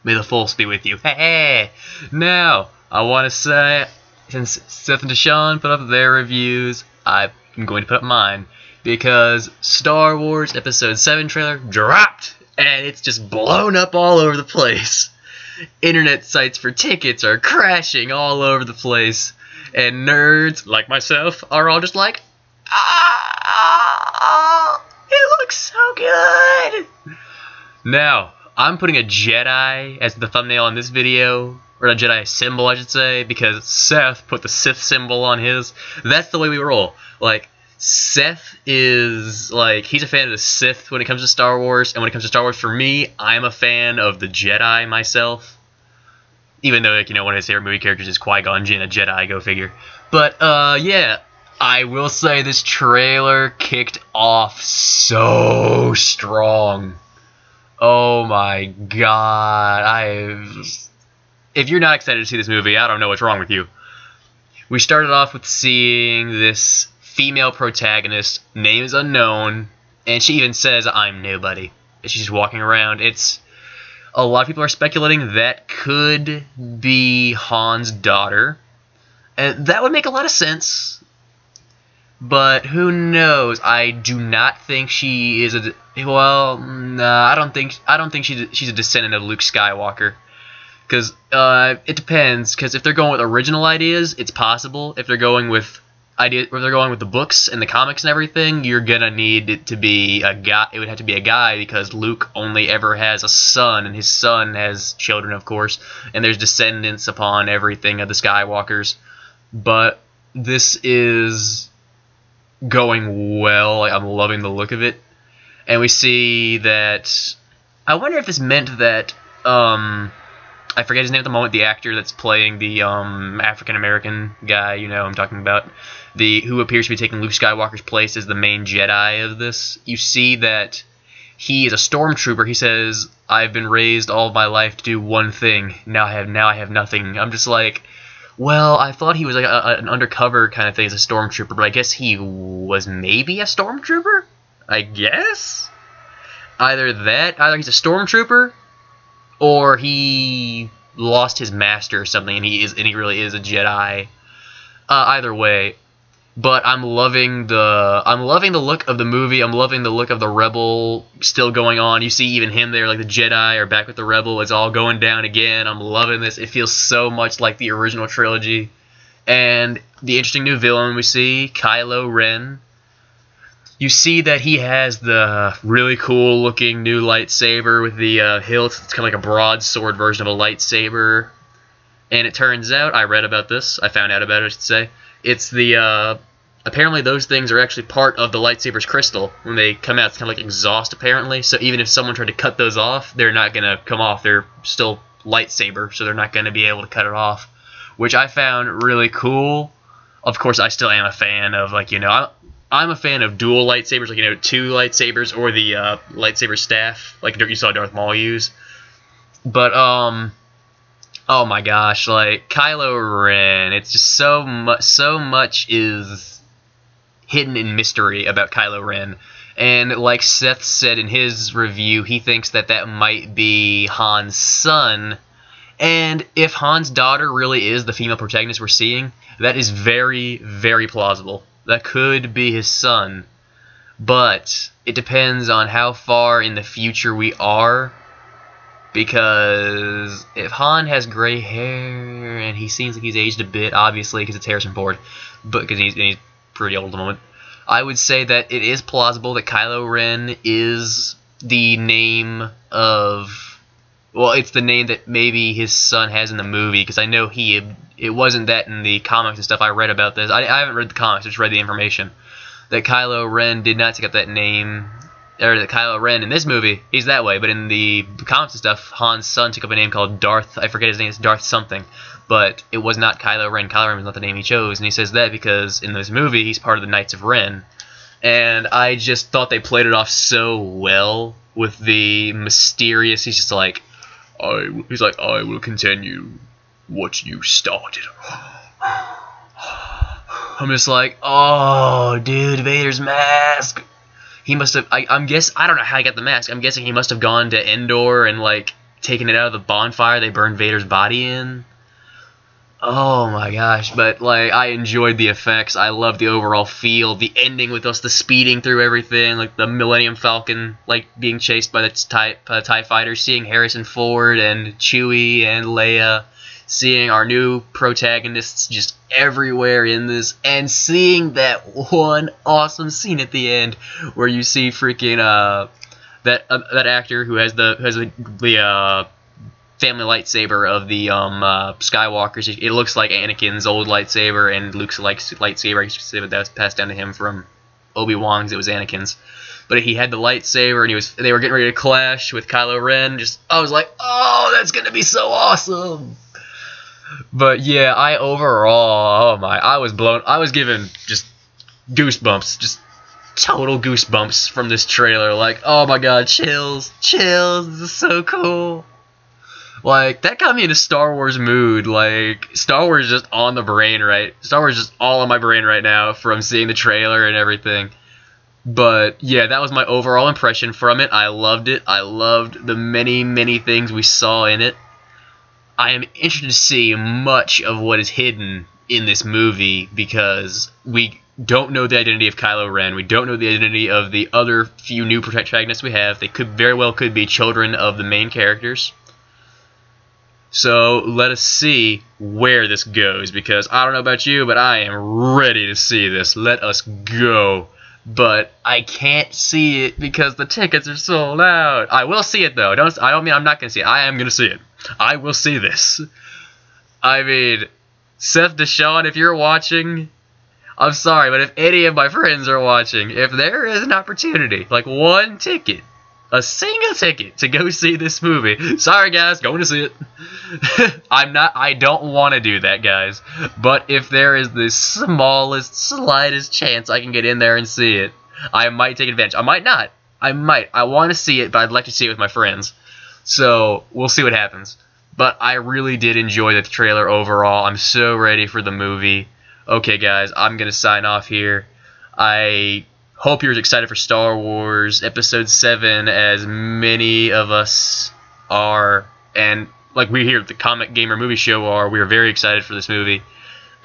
May the Force be with you. Hey! Now, I want to say, since Seth and Deshaun put up their reviews, I'm going to put up mine. Because Star Wars Episode 7 trailer dropped, and it's just blown up all over the place. Internet sites for tickets are crashing all over the place. And nerds, like myself, are all just like, it looks so good! Now, I'm putting a Jedi as the thumbnail on this video, or a Jedi symbol, I should say, because Seth put the Sith symbol on his. That's the way we roll. Like, Seth is, like, he's a fan of the Sith when it comes to Star Wars, and when it comes to Star Wars, for me, I'm a fan of the Jedi myself. Even though, like, you know, one of his favorite movie characters is Qui-Gon Jinn, a Jedi, go figure. But, yeah, I will say this trailer kicked off so strong. Oh my god, if you're not excited to see this movie, I don't know what's wrong with you. We started off with seeing this female protagonist, name is unknown, and she even says, I'm nobody. And she's just walking around. A lot of people are speculating that could be Han's daughter. And that would make a lot of sense. But who knows? I do not think she is well, nah, I don't think she's a descendant of Luke Skywalker. Because it depends. Because if they're going with original ideas, it's possible. If they're going with the books and the comics and everything, you're gonna need it to be a guy. It would have to be a guy because Luke only ever has a son, and his son has children, of course. And there's descendants upon everything of the Skywalkers. But this is going well. Like, I'm loving the look of it. And we see that. I wonder if this meant that. I forget his name at the moment. The actor that's playing the African American guy, you know, I'm talking about, who appears to be taking Luke Skywalker's place as the main Jedi of this. You see that he is a stormtrooper. He says, "I've been raised all of my life to do one thing. Now I have nothing." I'm just like, well, I thought he was like an undercover kind of thing as a stormtrooper, but I guess he was maybe a stormtrooper. I guess either he's a stormtrooper, or he lost his master or something, and he really is a Jedi. Either way, but I'm loving the look of the movie. I'm loving the look of the Rebel still going on. You see even him there, like the Jedi are back with the Rebel. It's all going down again. I'm loving this. It feels so much like the original trilogy. And the interesting new villain we see, Kylo Ren. You see that he has the really cool looking new lightsaber with the hilt. It's kind of like a broadsword version of a lightsaber. And it turns out, I read about this, I found out about it, I should say, it's the, apparently those things are actually part of the lightsaber's crystal. When they come out, it's kind of like exhaust, apparently. So even if someone tried to cut those off, they're not going to come off. They're still lightsaber, so they're not going to be able to cut it off. Which I found really cool. Of course, I still am a fan of, like, you know, I'm a fan of dual lightsabers, like, you know, 2 lightsabers, or the lightsaber staff, like you saw Darth Maul use. But, oh my gosh, like, Kylo Ren, it's just so much is hidden in mystery about Kylo Ren. And like Seth said in his review, he thinks that might be Han's son. And if Han's daughter really is the female protagonist we're seeing, that is very, very plausible. That could be his son. But it depends on how far in the future we are. Because if Han has gray hair, and he seems like he's aged a bit, obviously, because it's Harrison Ford, but because he's pretty old at the moment, I would say that it is plausible that Kylo Ren is the name of, well, it's the name that maybe his son has in the movie, because I know it wasn't that in the comics and stuff. I read about this. I haven't read the comics, I just read the information, that Kylo Ren did not take up that name, or that Kylo Ren in this movie, he's that way, but in the comics and stuff, Han's son took up a name called Darth, I forget his name, it's Darth something, but it was not Kylo Ren. Kylo Ren was not the name he chose, and he says that because in this movie, he's part of the Knights of Ren, and I just thought they played it off so well with the mysterious, he's just like, I will continue what you started. I'm just like, oh, dude, Vader's mask. He must have, I don't know how he got the mask. I'm guessing he must have gone to Endor and, like, taking it out of the bonfire they burned Vader's body in. Oh my gosh, but like I enjoyed the effects. I loved the overall feel. The ending with us, the speeding through everything, like the Millennium Falcon, like being chased by the TIE fighter, seeing Harrison Ford and Chewie and Leia, seeing our new protagonists just everywhere in this, and seeing that one awesome scene at the end where you see freaking that actor who has the family lightsaber of the Skywalkers. It looks like Anakin's old lightsaber and Luke's lightsaber. I should say that was passed down to him from Obi-Wan's. It was Anakin's, but he had the lightsaber, and they were getting ready to clash with Kylo Ren. I was like, oh, that's gonna be so awesome. But yeah, I was given just goosebumps, just total goosebumps from this trailer. Like, oh my god, chills, this is so cool. Like, that got me in a Star Wars mood. Like, Star Wars is just on the brain, right? Star Wars is just all on my brain right now from seeing the trailer and everything. But, yeah, that was my overall impression from it. I loved it. I loved the many, many things we saw in it. I am interested to see much of what is hidden in this movie because we don't know the identity of Kylo Ren. We don't know the identity of the other few new protagonists we have. They very well could be children of the main characters. So let us see where this goes, because I don't know about you, but I am ready to see this. Let us go. But I can't see it because the tickets are sold out. I will see it though. I don't mean I'm not going to see it. I am going to see it. I will see this. I mean, Seth Deshawn, if you're watching, I'm sorry, but if any of my friends are watching, if there is an opportunity, like one ticket, a single ticket to go see this movie, sorry guys, going to see it. I don't want to do that, guys. But if there is the smallest, slightest chance I can get in there and see it, I might take advantage. I might not. I might. I want to see it, but I'd like to see it with my friends. So, we'll see what happens. But I really did enjoy the trailer overall. I'm so ready for the movie. Okay, guys, I'm going to sign off here. I hope you're as excited for Star Wars Episode 7 as many of us are. And like we here at the Comic Gamer Movie Show are, we are very excited for this movie.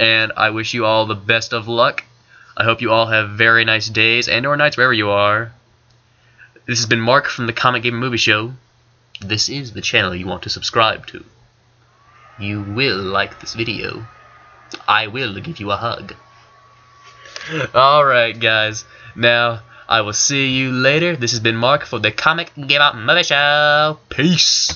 And I wish you all the best of luck. I hope you all have very nice days and or nights wherever you are. This has been Mark from the Comic Gamer Movie Show. This is the channel you want to subscribe to. You will like this video. I will give you a hug. Alright guys, now I will see you later. This has been Mark for the Comic Gamer Movie Show. Peace!